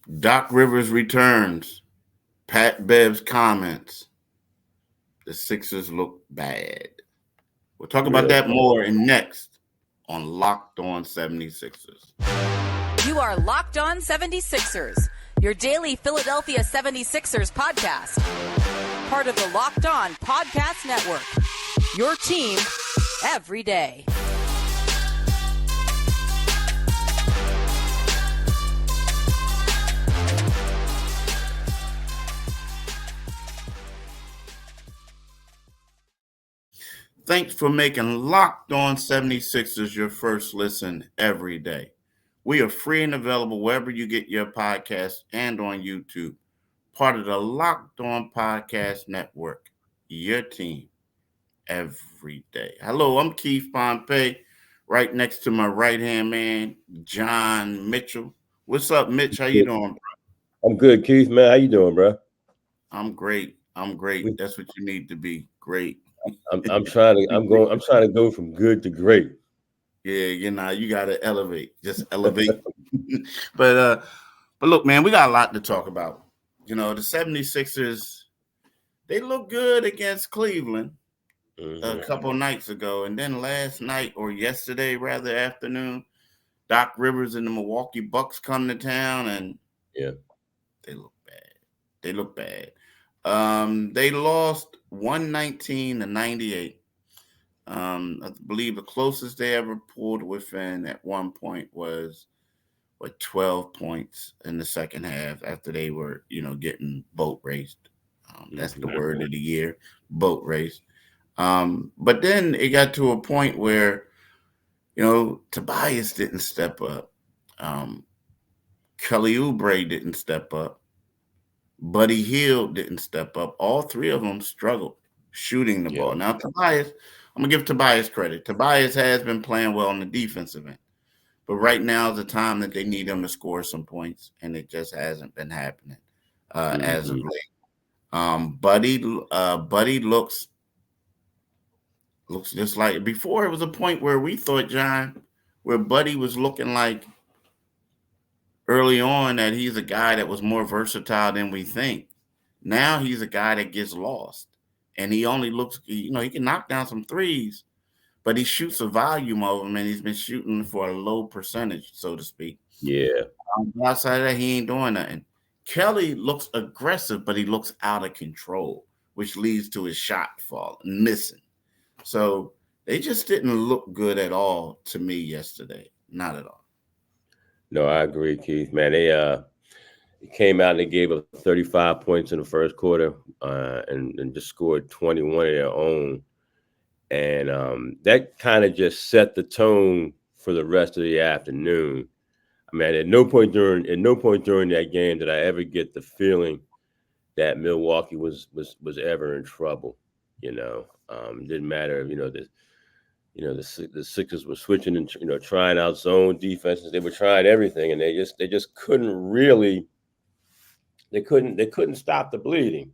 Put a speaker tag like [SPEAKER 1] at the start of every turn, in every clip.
[SPEAKER 1] Doc Rivers returns. Pat Bev's comments. The Sixers look bad. We'll talk about
[SPEAKER 2] Real
[SPEAKER 1] that
[SPEAKER 2] talk.
[SPEAKER 1] more and next on Locked On 76ers.
[SPEAKER 3] You are Locked On 76ers, your daily Philadelphia 76ers podcast. Part of the Locked On Podcast Network. Your team every day.
[SPEAKER 1] Thanks for making Locked On 76ers your first listen every day. We are free and available wherever you get your podcasts and on YouTube. Part of the Locked On Podcast Network. Your team every day. Hello, I'm Keith Pompey, right next to my right-hand man, John Mitchell. What's up, Mitch? How you doing, bro?
[SPEAKER 2] I'm good, Keith, man. How you doing, bro?
[SPEAKER 1] I'm great. I'm great. That's what you need to be. Great.
[SPEAKER 2] I'm trying to go from good to great.
[SPEAKER 1] Yeah, you gotta elevate. Just elevate. but look, man, we got a lot to talk about. The 76ers, they look good against Cleveland a couple nights ago. And then last night or yesterday, rather afternoon, Doc Rivers and the Milwaukee Bucks come to town and
[SPEAKER 2] yeah,
[SPEAKER 1] they look bad. They look bad. They lost 119-98. I believe the closest they ever pulled within at one point was 12 points in the second half after they were, getting boat raced. That's the word of the year, boat race. But then it got to a point where, Tobias didn't step up. Kelly Oubre didn't step up. Buddy Hield didn't step up. All three of them struggled shooting the ball. Now, Tobias, I'm going to give Tobias credit. Tobias has been playing well on the defensive end. But right now is the time that they need him to score some points, and it just hasn't been happening as of late. Buddy looks just like before. It was a point where we thought, John, where Buddy was looking like early on that he's a guy that was more versatile than we think. Now he's a guy that gets lost, and he only looks, he can knock down some threes, but he shoots a volume of them, and he's been shooting for a low percentage, so to speak.
[SPEAKER 2] Yeah.
[SPEAKER 1] Outside of that, he ain't doing nothing. Kelly looks aggressive, but he looks out of control, which leads to his shot missing. So they just didn't look good at all to me yesterday. Not at all.
[SPEAKER 2] No, I agree, Keith. Man, they came out and they gave up 35 points in the first quarter, and just scored 21 of their own. And that kind of just set the tone for the rest of the afternoon. I mean, at no point during that game did I ever get the feeling that Milwaukee was ever in trouble. It didn't matter. The Sixers were switching and trying out zone defenses. They were trying everything, and they just couldn't really. They couldn't stop the bleeding.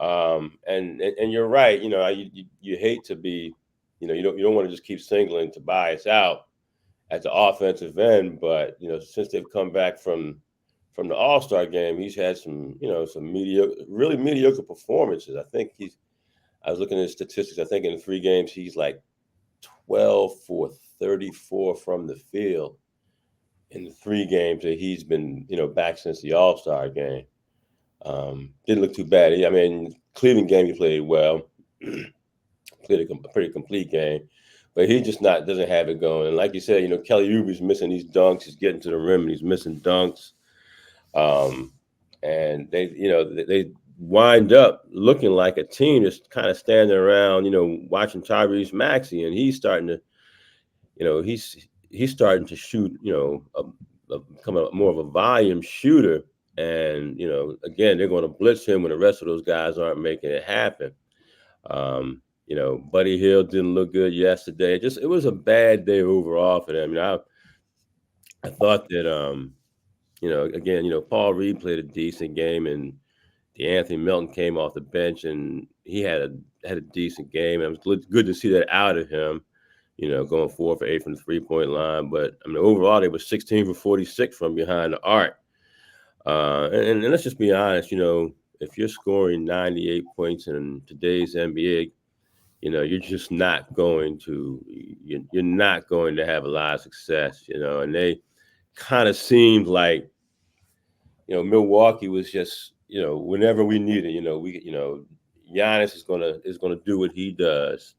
[SPEAKER 2] And you're right. You hate to be, you don't want to just keep singling Tobias out at the offensive end, but since they've come back from the All-Star game, he's had some really mediocre performances. I was looking at his statistics. I think in 3 games he's like 12 for 34 from the field in the 3 games that he's been back since the All-Star game. Didn't look too bad. I mean, Cleveland game he played well, played a pretty complete game, but he just doesn't have it going. And like you said, Kelly Oubre's missing these dunks. He's getting to the rim and he's missing dunks. And they wind up looking like a team that's kind of standing around, watching Tyrese Maxey, and he's starting to shoot, become more of a volume shooter. And, again, they're going to blitz him when the rest of those guys aren't making it happen. Buddy Hield didn't look good yesterday. It was a bad day overall for them. I thought that, again, Paul Reed played a decent game, and DeAnthony Melton came off the bench, and he had a decent game. And it was good to see that out of him, going 4 for 8 from the 3-point line. But, I mean, overall, they were 16 for 46 from behind the arc. And let's just be honest, if you're scoring 98 points in today's NBA, you're just not going to you're not going to have a lot of success, and they kind of seemed like, Milwaukee was just, whenever we need it, Giannis is gonna do what he does.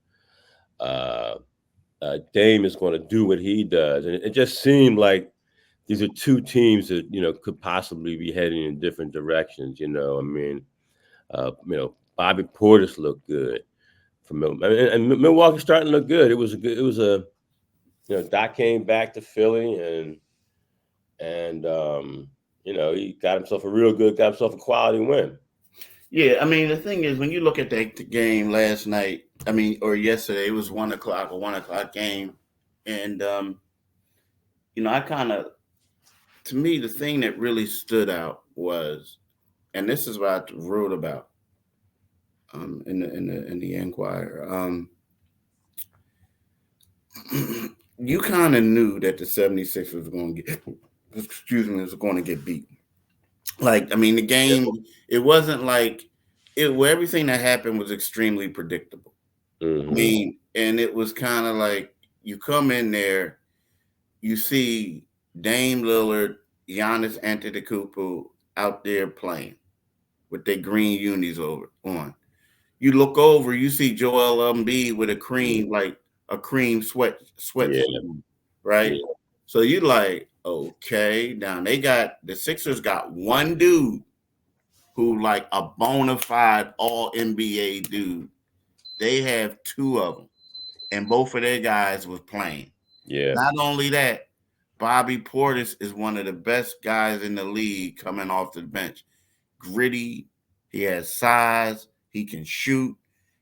[SPEAKER 2] Uh, Dame is going to do what he does, and it just seemed like these are two teams that could possibly be heading in different directions. I mean, Bobby Portis looked good for and Milwaukee's starting to look good. Doc came back to Philly and he got himself a quality win.
[SPEAKER 1] Yeah, I mean, the thing is, when you look at that game last night, or yesterday, it was 1:00, a 1:00 game. And, to me, the thing that really stood out was, and this is what I wrote about in the Enquirer. You kind of knew that the 76ers was going to get beat. Like, I mean, the game, it wasn't like where everything that happened was extremely predictable.
[SPEAKER 2] Mm-hmm.
[SPEAKER 1] I mean, and it was kind of like you come in there, you see Dame Lillard, Giannis Antetokounmpo out there playing with their green unis on. You look over, you see Joel Embiid with a cream sweat,
[SPEAKER 2] Yeah.
[SPEAKER 1] right?
[SPEAKER 2] Yeah.
[SPEAKER 1] So you like, okay, now the Sixers got one dude who like a bona fide all NBA dude. They have two of them, and both of their guys was playing.
[SPEAKER 2] Yeah.
[SPEAKER 1] Not only that, Bobby Portis is one of the best guys in the league coming off the bench. Gritty, he has size, he can shoot,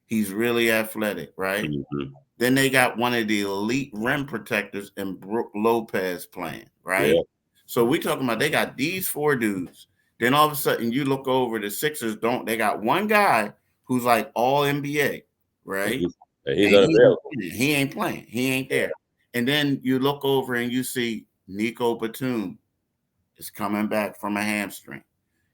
[SPEAKER 1] he's really athletic, right?
[SPEAKER 2] Mm-hmm.
[SPEAKER 1] Then they got one of the elite rim protectors in Brook Lopez playing, right?
[SPEAKER 2] Yeah.
[SPEAKER 1] So we talking about they got these four dudes. Then all of a sudden you look over the Sixers, they got one guy who's like all NBA, right?
[SPEAKER 2] He's unavailable.
[SPEAKER 1] He ain't playing. He ain't there. And then you look over and you see Nico Batum is coming back from a hamstring.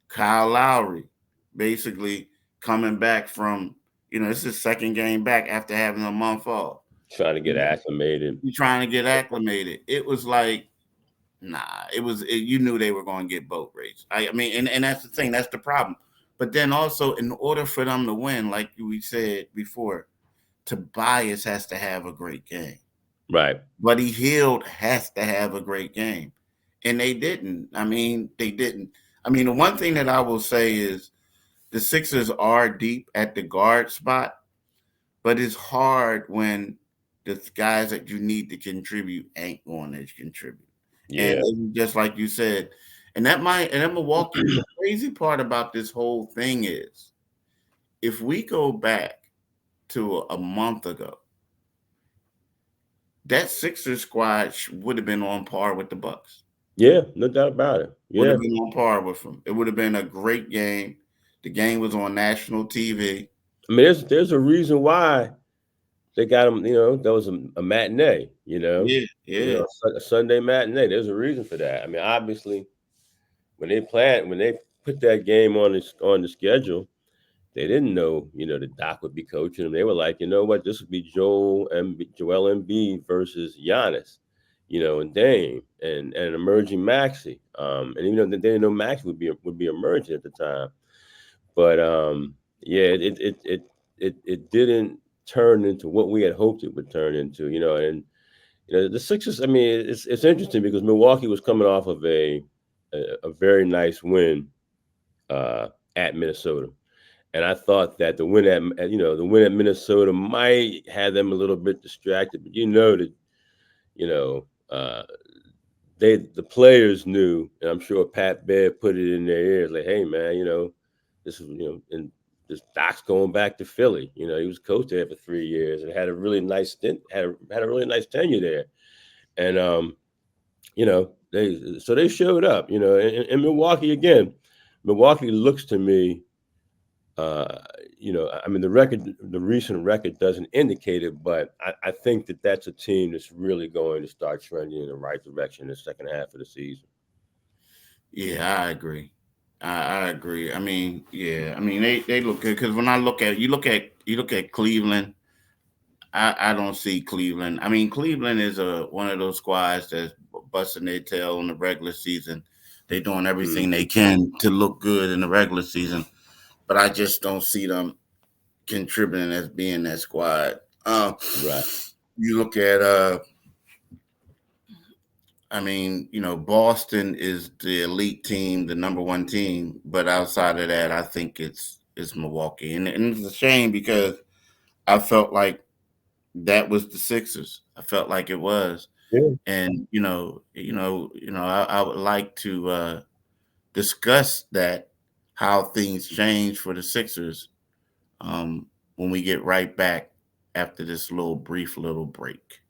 [SPEAKER 1] Kyle Lowry basically coming back from, this is his second game back after having a month off.
[SPEAKER 2] Trying to get acclimated.
[SPEAKER 1] You're trying to get acclimated. It was like, you knew they were going to get boat race. I mean, and that's the thing. That's the problem. But then also, in order for them to win, like we said before, Tobias has to have a great game.
[SPEAKER 2] Right.
[SPEAKER 1] Buddy Hield has to have a great game. And they didn't. They didn't. The one thing that I will say is the Sixers are deep at the guard spot, but it's hard when the guys that you need to contribute ain't going to contribute.
[SPEAKER 2] Yeah.
[SPEAKER 1] And just like you said, and that Milwaukee, the crazy part about this whole thing is if we go back to a month ago, that Sixers squad would have been on par with the Bucks.
[SPEAKER 2] Yeah, no doubt about it. Yeah.
[SPEAKER 1] Would have been on par with them. It would have been a great game. The game was on national TV.
[SPEAKER 2] I mean, there's a reason why they got them. That was a matinee.
[SPEAKER 1] Yeah.
[SPEAKER 2] A Sunday matinee. There's a reason for that. I mean, obviously, when they put that game on the schedule, they didn't know, the Doc would be coaching them. They were like, you know what, this would be Joel Embiid versus Giannis, and Dame and an emerging Maxey. And even though they didn't know Maxey would be emerging at the time, but it didn't turn into what we had hoped it would turn into, and the Sixers. I mean, it's interesting because Milwaukee was coming off of a very nice win at Minnesota. And I thought that the win at Minnesota might have them a little bit distracted, but the players knew, and I'm sure Pat Bev put it in their ears, like, hey man, this is and this Doc's going back to Philly. He was coach there for 3 years and had a really nice stint, had a really nice tenure there, and they showed up, in Milwaukee again. Milwaukee looks to me. The recent record doesn't indicate it, but I think that that's a team that's really going to start trending in the right direction in the second half of the season.
[SPEAKER 1] Yeah, I agree. I agree. I mean, yeah. I mean, they look good because when I look at you look at Cleveland. I don't see Cleveland. I mean, Cleveland is one of those squads that's busting their tail in the regular season. They're doing everything they can to look good in the regular season, but I just don't see them contributing as being that squad.
[SPEAKER 2] Right.
[SPEAKER 1] You look at I mean, Boston is the elite team, the number one team, but outside of that, I think it's Milwaukee, and it's a shame because I felt like that was the Sixers. I felt like it was,
[SPEAKER 2] Yeah.
[SPEAKER 1] and I would like to discuss that how things change for the Sixers um, when we get right back after this brief little break.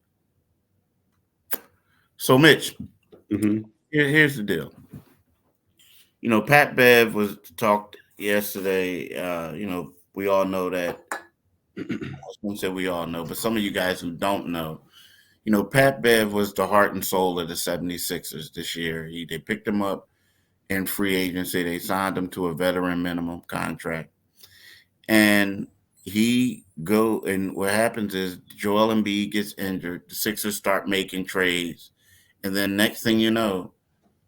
[SPEAKER 1] So, Mitch,
[SPEAKER 2] Mm-hmm.
[SPEAKER 1] here's the deal. Pat Bev was talked yesterday. We all know that. I was going to say we all know, but some of you guys who don't know, Pat Bev was the heart and soul of the 76ers this year. They picked him up in free agency. They signed him to a veteran minimum contract. And and what happens is Joel Embiid gets injured. The Sixers start making trades. And then next thing you know,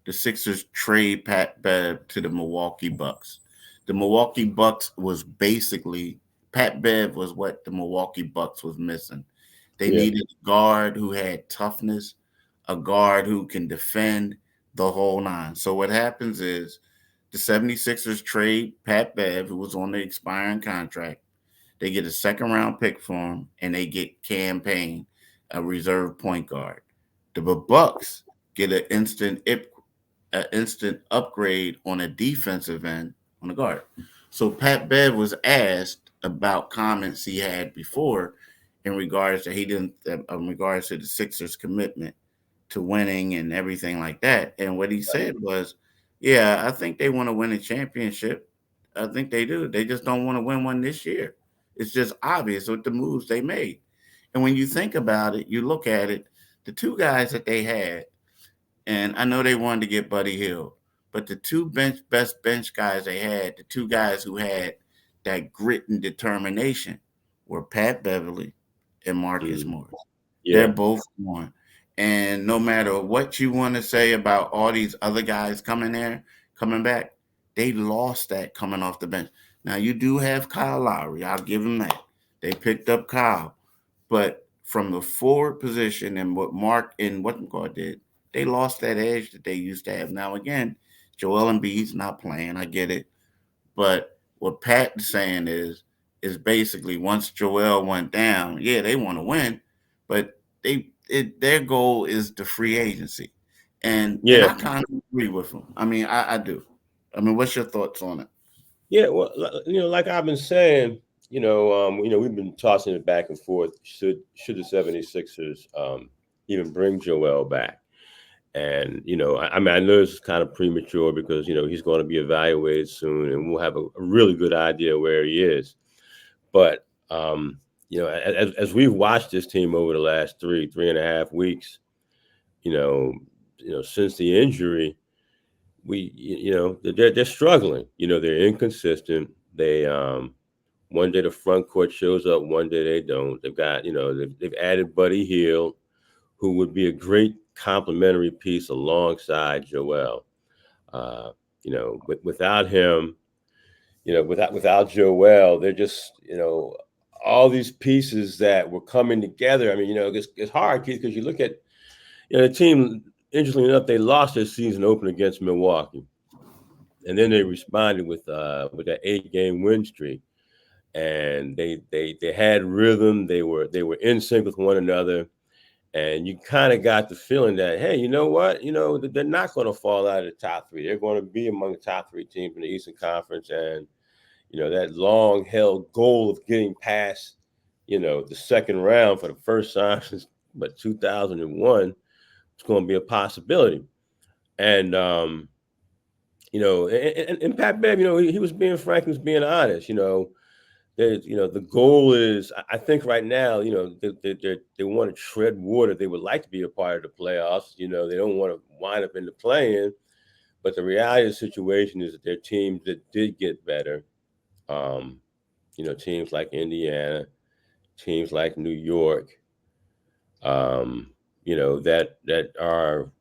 [SPEAKER 1] the Sixers trade Pat Bev to the Milwaukee Bucks. The Milwaukee Bucks was basically Pat Bev was what the Milwaukee Bucks was missing. They
[SPEAKER 2] Yeah.
[SPEAKER 1] needed a guard who had toughness, a guard who can defend the whole nine. So what happens is the 76ers trade Pat Bev, who was on the expiring contract. They get a second round pick for him, and they get Cam Payne, a reserve point guard. The Bucks get an instant upgrade on a defensive end on the guard. So Pat Bev was asked about comments he had before in regards to in regards to the Sixers' commitment to winning and everything like that. And what he said was, "Yeah, I think they want to win a championship. I think they do. They just don't want to win one this year. It's just obvious with the moves they made." And when you think about it, you look at it, the two guys that they had, and I know they wanted to get Buddy Hield, but the best bench guys they had, the two guys who had that grit and determination, were Pat Beverley and Marcus
[SPEAKER 2] Mm-hmm.
[SPEAKER 1] Morris. They're
[SPEAKER 2] Yeah.
[SPEAKER 1] both one. And no matter what you want to say about all these other guys coming back, they lost that coming off the bench. Now you do have Kyle Lowry. I'll give them that. They picked up Kyle. But from the forward position and what Mark and what McCall did, they lost that edge that they used to have. Now again, Joel Embiid's not playing. I get it. But what Pat is saying is basically once Joel went down, yeah, they want to win, but their goal is the free agency, and
[SPEAKER 2] Yeah.
[SPEAKER 1] I kind of agree with them. I mean, I do. I mean, what's your thoughts on it?
[SPEAKER 2] Yeah. Well, like I've been saying, we've been tossing it back and forth. Should the 76ers even bring Joel back? And, I mean, I know it's kind of premature because, he's going to be evaluated soon and we'll have a really good idea where he is. But, as we've watched this team over the last 3.5 weeks, since the injury, they're struggling. They're inconsistent. They, one day the front court shows up, one day they don't. They've got, they've added Buddy Hield, who would be a great complementary piece alongside Joel. Without him, without Joel, they're just, all these pieces that were coming together. I mean, it's hard, Keith, because you look at, the team, interestingly enough, they lost their season opener against Milwaukee. And then they responded with that 8-game win streak. And they had rhythm. They were in sync with one another. And you kind of got the feeling that, hey, you know what? They're not going to fall out of the top three. They're going to be among the top three teams in the Eastern Conference. And, that long-held goal of getting past, the second round for the first time since, 2001, it's going to be a possibility. And, and Pat Bev, he was being frank, he was being honest, the goal is, I think right now, they want to tread water. They would like to be a part of the playoffs. They don't want to wind up in the play-in. But the reality of the situation is that there are teams that did get better. Teams like Indiana, teams like New York, that are,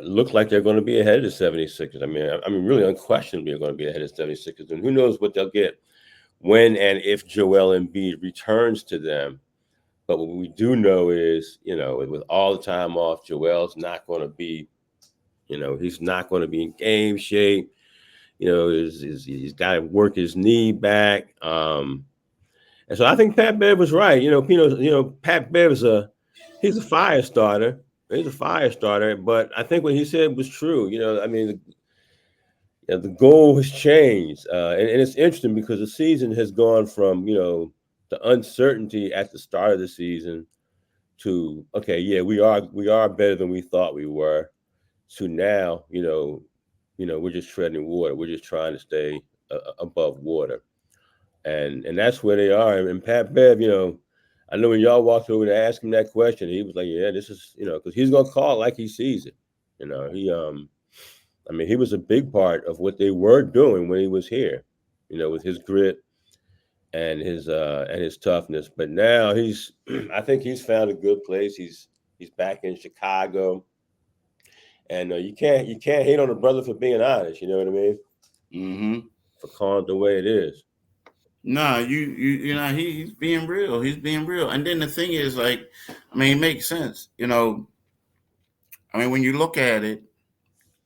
[SPEAKER 2] look like they're going to be ahead of the 76ers. I mean, really unquestionably are going to be ahead of the 76ers. And who knows what they'll get when and if Joel Embiid returns to them. But what we do know is, with all the time off, Joel's not going to be, he's not going to be in game shape. He's got to work his knee back. And so I think Pat Bev was right. Pat Bev's he's a fire starter. He's a fire starter. But I think what he said was true. The goal has changed. And it's interesting because the season has gone from, the uncertainty at the start of the season to, okay, yeah, we are better than we thought we were, to now, we're just treading water. We're just trying to stay above water. And that's where they are. And Pat Bev, I know when y'all walked over to ask him that question, he was like, yeah, this is, because he's going to call it like he sees it. He was a big part of what they were doing when he was here, with his grit and his toughness. But now I think he's found a good place. He's back in Chicago. And you can't hate on a brother for being honest. You know what I mean?
[SPEAKER 1] Mm-hmm.
[SPEAKER 2] For calling it the way it is.
[SPEAKER 1] No, he's being real. He's being real. And then the thing is, like, it makes sense. When you look at it,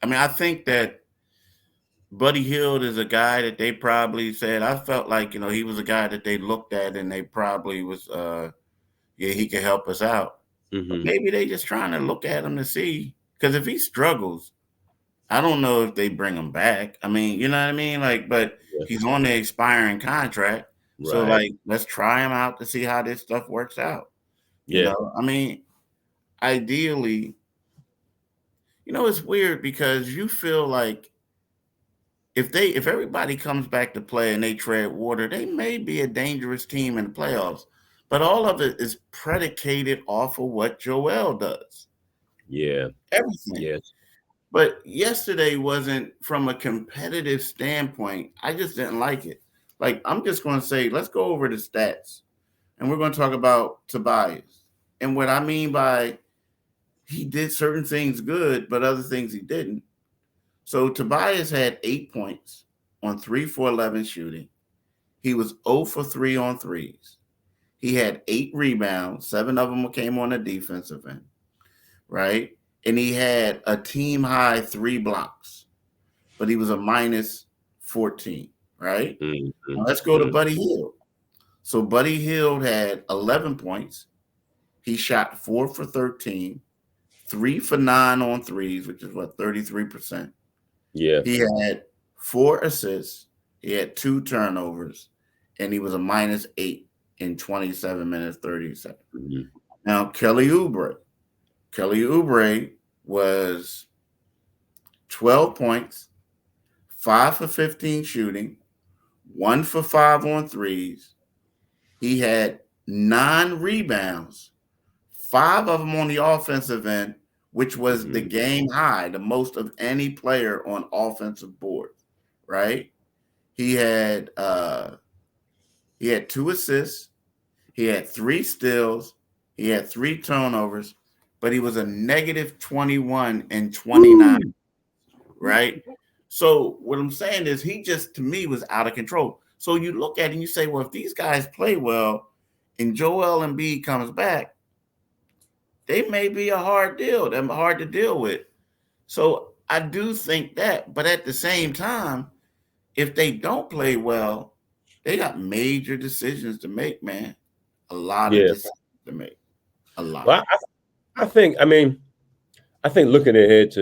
[SPEAKER 1] I think that Buddy Hield is a guy that they probably said, I felt like, he was a guy that they looked at and they probably was, he could help us out.
[SPEAKER 2] Mm-hmm.
[SPEAKER 1] But maybe they just trying to look at him to see, because if he struggles, I don't know if they bring him back. You know what I mean? But he's on the expiring contract.
[SPEAKER 2] Right.
[SPEAKER 1] So, let's try him out to see how this stuff works out.
[SPEAKER 2] Yeah.
[SPEAKER 1] Ideally, it's weird because you feel like if everybody comes back to play and they tread water, they may be a dangerous team in the playoffs. But all of it is predicated off of what Joel does.
[SPEAKER 2] Yeah.
[SPEAKER 1] Everything.
[SPEAKER 2] Yes.
[SPEAKER 1] But yesterday wasn't from a competitive standpoint. I just didn't like it. I'm just going to say, let's go over the stats. And we're going to talk about Tobias. And what I mean by he did certain things good, but other things he didn't. So Tobias had 8 points on 3 for 11 shooting. He was 0 for 3 on threes. He had 8 rebounds. 7 of them came on the defensive end, right? And he had a team high 3 blocks, but he was a minus 14, right?
[SPEAKER 2] Mm-hmm.
[SPEAKER 1] Now let's go to Buddy Hield. So Buddy Hield had 11 points. He shot 4 for 13, 3 for 9 on threes, which is 33%.
[SPEAKER 2] Yeah.
[SPEAKER 1] He had 4 assists. He had 2 turnovers, and he was a minus 8 in 27 minutes, 30 seconds.
[SPEAKER 2] Mm-hmm.
[SPEAKER 1] Now, Kelly Oubre was 12 points, 5 for 15 shooting, 1 for 5 on threes. He had 9 rebounds, 5 of them on the offensive end, which was the game high, the most of any player on offensive boards, right? He had 2 assists. He had 3 steals. He had 3 turnovers, but he was a negative 21 and 29, right? So what I'm saying is he just, to me, was out of control. So you look at it and you say, well, if these guys play well and Joel Embiid comes back, they may be a hard deal. They're hard to deal with. So I do think that. But at the same time, if they don't play well, they got major decisions to make, man. A lot of decisions to make. A lot.
[SPEAKER 2] Well, I think looking ahead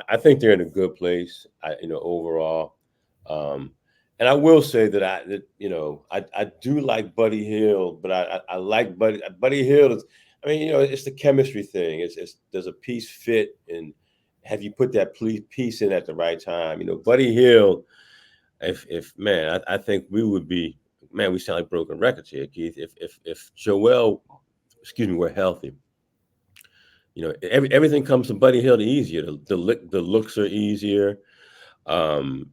[SPEAKER 2] I think they're in a good place, overall. And I will say that I do like Buddy Hield, but I like Buddy Hield. It's the chemistry thing. It's does a piece fit, and have you put that piece in at the right time? Buddy Hield. If man, I think we would be, man. We sound like broken records here, Keith. If Joel, were healthy, everything comes to Buddy Hield easier. The looks are easier.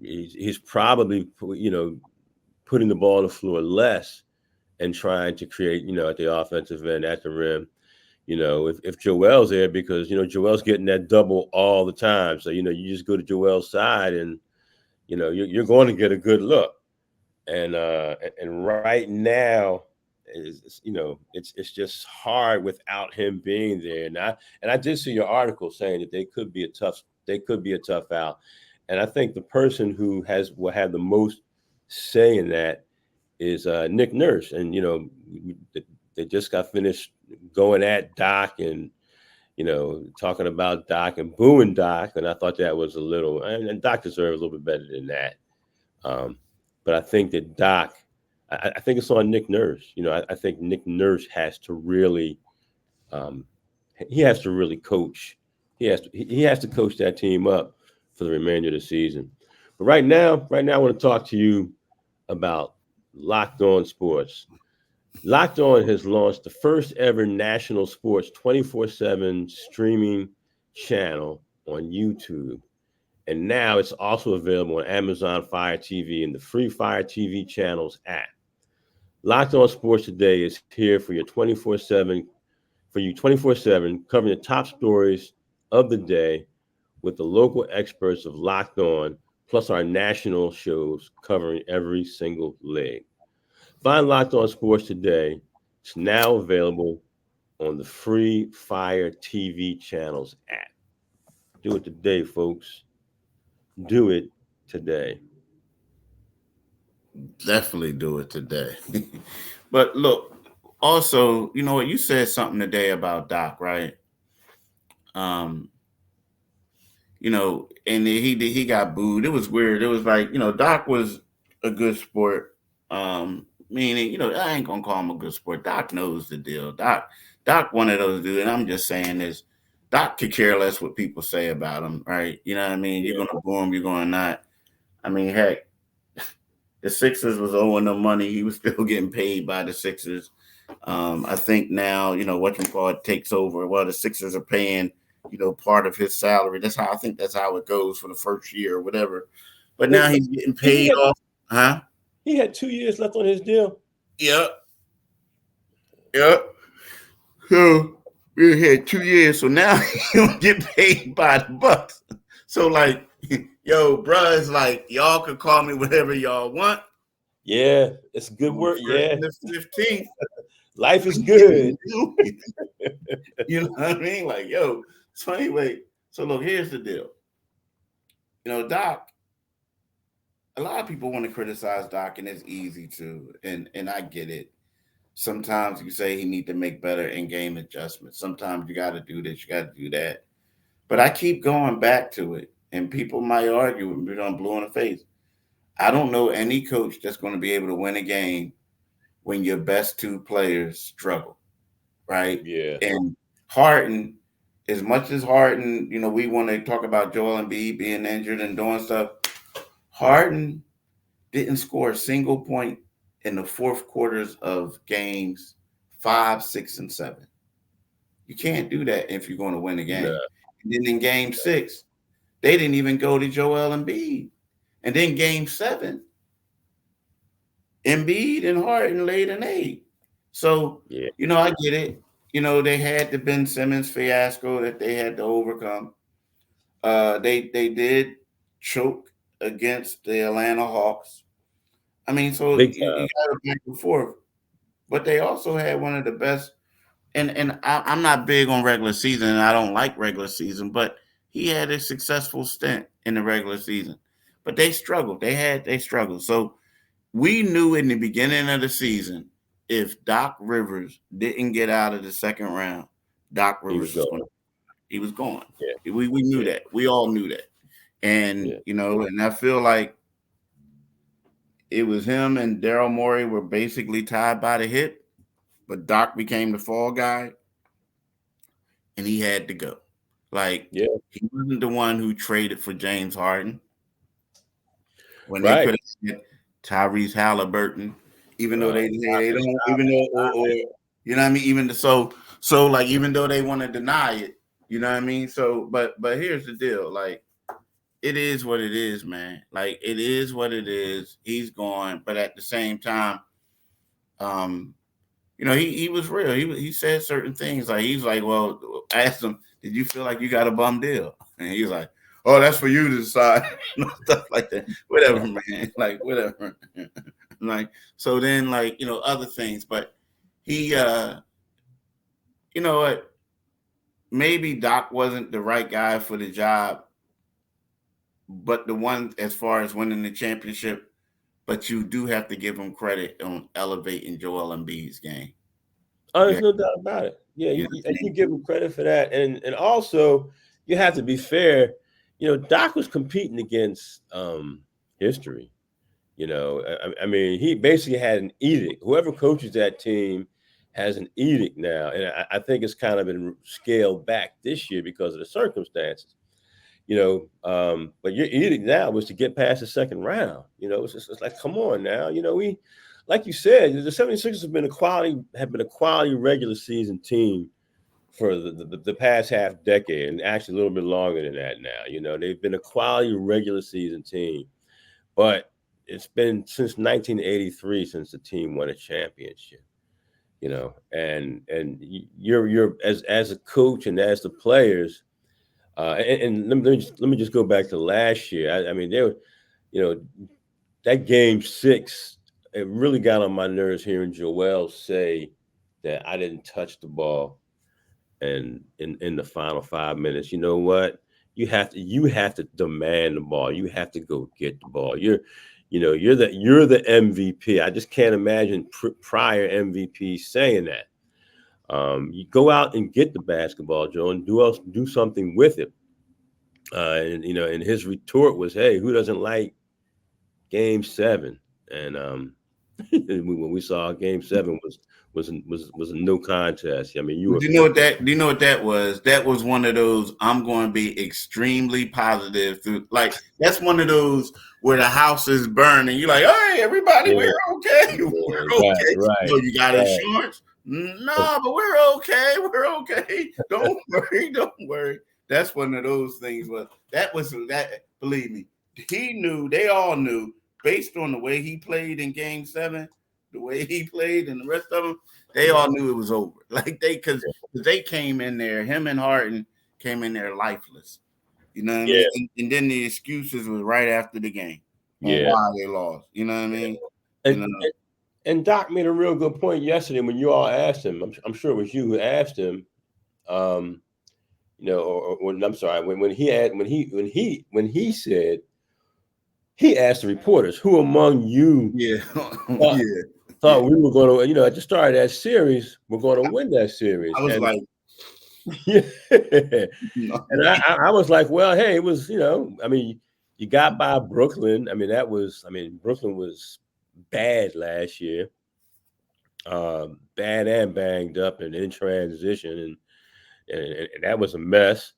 [SPEAKER 2] He's probably putting the ball on the floor less and trying to create at the offensive end at the rim. If Joel's there, because Joel's getting that double all the time, so you just go to Joel's side and you're going to get a good look. And right now, it's just hard without him being there. And I did see your article saying that they could be a tough out. And I think the person who will have the most say in that is Nick Nurse. And they just got finished going at Doc and talking about Doc and booing Doc, and I thought that was a little. And Doc deserves a little bit better than that. But I think that Doc, I think it's on Nick Nurse. I think Nick Nurse has to really, he has to really coach. He has to coach that team up for the remainder of the season. But right now, I want to talk to you about Locked On Sports. Locked On has launched the first ever national sports 24/7 streaming channel on YouTube. And now it's also available on Amazon Fire TV and the free Fire TV channels app. Locked On Sports Today is here for you 24/7, covering the top stories of the day with the local experts of Locked On, plus our national shows covering every single league. Find Locked On Sports Today. It's now available on the free Fire TV channels app. Do it today, folks. Do it today.
[SPEAKER 1] Definitely do it today. But look, also, you know what? You said something today about Doc, right? And he got booed. It was weird. It was like, Doc was a good sport. Meaning, I ain't gonna call him a good sport. Doc knows the deal. Doc one of those dudes, and I'm just saying this. Doc could care less what people say about him, right? You know what I mean? You're gonna boo him, you're gonna not. I mean, heck, the Sixers was owing them money. He was still getting paid by the Sixers. I think now, it takes over. Well, the Sixers are paying, part of his salary. That's how it goes for the first year or whatever. But now he's getting paid off, huh?
[SPEAKER 2] He had 2 years left on his deal.
[SPEAKER 1] Yep. So we had 2 years. So now he don't get paid by the Bucks. So like, yo, bruh, it's like y'all can call me whatever y'all want.
[SPEAKER 2] Yeah, it's good work. Yeah.
[SPEAKER 1] The 15th.
[SPEAKER 2] Life is good.
[SPEAKER 1] You know what I mean? Like, yo. So anyway, look, here's the deal. Doc, a lot of people want to criticize Doc, and it's easy to, and I get it. Sometimes you say he need to make better in-game adjustments. Sometimes you got to do this, you got to do that. But I keep going back to it, and people might argue with me, I'm blue in the face. I don't know any coach that's going to be able to win a game when your best two players struggle, right?
[SPEAKER 2] Yeah.
[SPEAKER 1] And Harden, as much as Harden, we want to talk about Joel Embiid being injured and doing stuff, Harden didn't score a single point in the fourth quarters of games 5, 6, and 7. You can't do that if you're going to win a game.
[SPEAKER 2] No.
[SPEAKER 1] And then in game 6, they didn't even go to Joel Embiid. And then game 7, Embiid and Harden laid an egg. So, I get it. They had the Ben Simmons fiasco that they had to overcome. They did choke against the Atlanta Hawks. I mean, so you got it back and forth. But they also had one of the best, and I'm not big on regular season, and I don't like regular season, but he had a successful stint in the regular season. But they struggled. They struggled. So we knew in the beginning of the season, if Doc Rivers didn't get out of the second round, Doc Rivers was gone. Yeah. We knew that. We all knew that. And, and I feel like it was him and Daryl Morey were basically tied by the hip, but Doc became the fall guy, and he had to go. Like, he wasn't the one who traded for James Harden when they could have said Tyrese Halliburton, even though they don't, even though, or you know what I mean? Even so, like, even though they want to deny it, You know what I mean? So, but here's the deal. Like, it is what it is, man. Like, it is what it is. He's gone, but at the same time, he was real. He said certain things. Like, he's like, well, I asked him, did you feel like you got a bum deal? And he's like, oh, that's for you to decide. Stuff like that. Whatever, man. Like, whatever. Like, so then, like, other things. But he, you know what? Maybe Doc wasn't the right guy for the job, but the one as far as winning the championship. But you do have to give him credit on elevating Joel Embiid's game.
[SPEAKER 2] Oh, there's no doubt about it. Yeah, you give him credit for that, and also you have to be fair. Doc was competing against history. I mean, he basically had an edict. Whoever coaches that team has an edict now, and I think it's kind of been scaled back this year because of the circumstances. But your edict now was to get past the second round. It's like, come on now. We, like you said, the 76ers have been a quality regular season team for the past half decade, and actually a little bit longer than that now. They've been a quality regular season team, but it's been since 1983 since the team won a championship. And you're as a coach and as the players. And let me just go back to last year. I mean, they were, that game 6, it really got on my nerves hearing Joel say that I didn't touch the ball, and in the final 5 minutes. You know what? You have to demand the ball. You have to go get the ball. You're the MVP. I just can't imagine prior MVPs saying that. You go out and get the basketball, Joe, and do something with it. And his retort was, "Hey, who doesn't like Game 7?" And when we saw Game 7 was a no contest. I mean,
[SPEAKER 1] Do you know what that was? That was one of those, I'm going to be extremely positive. That's one of those where the house is burning. You're like, hey, everybody, we're okay. We're okay.
[SPEAKER 2] Right.
[SPEAKER 1] You got insurance? No, but we're okay. We're okay. Don't worry. Don't worry. That's one of those things. But that, believe me, he knew, they all knew, based on the way he played in Game 7, the way he played and the rest of them, they all knew it was over. Like, because they came in there, him and Harden came in there lifeless. You know what I mean? And then the excuses was right after the game. Why they lost. You know what I mean?
[SPEAKER 2] And Doc made a real good point yesterday when you all asked him. I'm sure it was you who asked him. I'm sorry, when he said, he asked the reporters, who among you thought we were going to, at the start of that series, we're going to win that series.
[SPEAKER 1] I was like,
[SPEAKER 2] and I was like, well, hey, it was, I mean, you got by Brooklyn. I mean, Brooklyn was bad last year, bad and banged up and in transition, and that was a mess.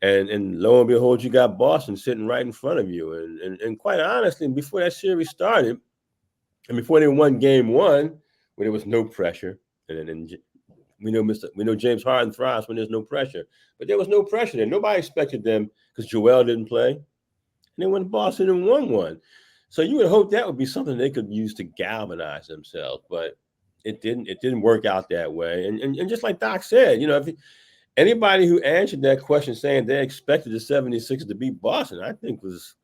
[SPEAKER 2] And lo and behold, you got Boston sitting right in front of you. And quite honestly, before that series started, and before they won Game 1, when there was no pressure, and we know James Harden thrives when there's no pressure, but there was no pressure there. Nobody expected them because Joel didn't play, and they went to Boston and won one. So you would hope that would be something they could use to galvanize themselves, but it didn't work out that way. And just like Doc said, if anybody who answered that question saying they expected the 76ers to beat Boston, I think was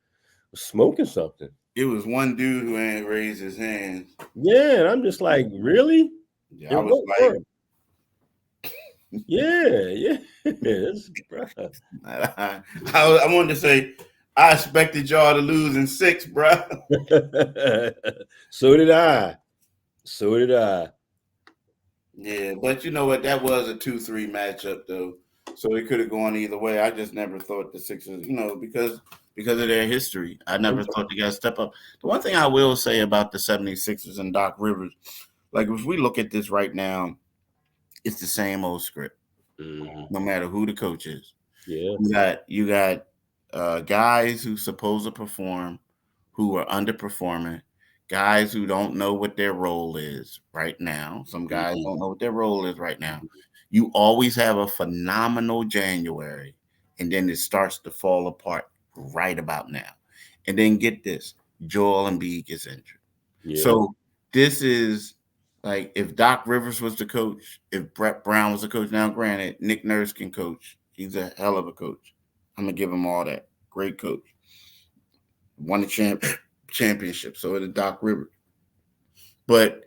[SPEAKER 2] smoking something.
[SPEAKER 1] It was one dude who ain't raised his hands.
[SPEAKER 2] Yeah, and I'm just like, really?
[SPEAKER 1] Yeah, I was like,
[SPEAKER 2] yeah.
[SPEAKER 1] I wanted to say, I expected y'all to lose in 6, bro.
[SPEAKER 2] So did I.
[SPEAKER 1] Yeah, but you know what? That was a 2-3 matchup, though. So it could have gone either way. I just never thought the Sixers, because of their history, I never thought they got to step up. The one thing I will say about the 76ers and Doc Rivers, like, if we look at this right now, it's the same old script, no matter who the coach is.
[SPEAKER 2] Yeah,
[SPEAKER 1] you got guys who supposed to perform, who are underperforming, guys who don't know what their role is right now. Some guys don't know what their role is right now. You always have a phenomenal January, and then it starts to fall apart right about now. And then get this, Joel Embiid gets injured.
[SPEAKER 2] Yeah.
[SPEAKER 1] So this is like if Doc Rivers was the coach, if Brett Brown was the coach. Now, granted, Nick Nurse can coach. He's a hell of a coach. I'm gonna give him all that. Great coach. Won the championship. So it's Doc Rivers. But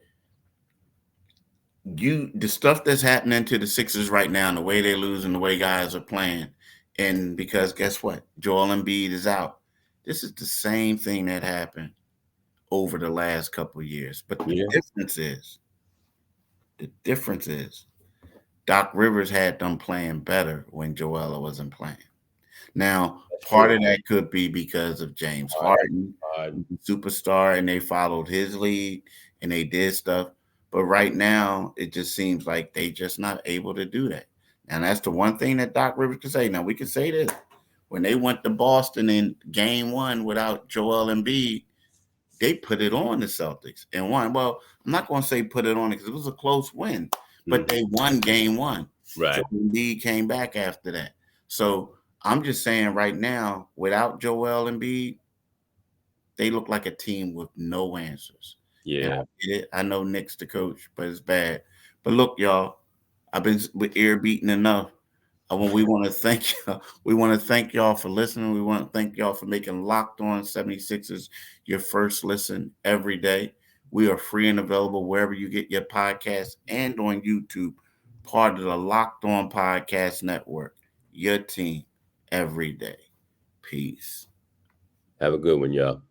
[SPEAKER 1] the stuff that's happening to the Sixers right now, and the way they're losing, the way guys are playing, and because guess what? Joel Embiid is out. This is the same thing that happened over the last couple of years. But the difference is Doc Rivers had them playing better when Joella wasn't playing. Now, part of that could be because of James Harden, superstar, and they followed his lead and they did stuff. But right now, it just seems like they just not able to do that. And that's the one thing that Doc Rivers can say. Now, we can say this. When they went to Boston in game 1 without Joel Embiid, they put it on the Celtics and won. Well, I'm not going to say put it on it because it was a close win, but they won game 1.
[SPEAKER 2] Right.
[SPEAKER 1] So Embiid came back after that. So I'm just saying right now, without Joel Embiid, they look like a team with no answers.
[SPEAKER 2] Yeah.
[SPEAKER 1] I know Nick's the coach, but it's bad. But look, y'all, I've been with ear beating enough. We want to thank y'all. We want to thank y'all for listening. We want to thank y'all for making Locked On 76ers your first listen every day. We are free and available wherever you get your podcasts and on YouTube, part of the Locked On Podcast Network. Your team every day. Peace.
[SPEAKER 2] Have a good one, y'all.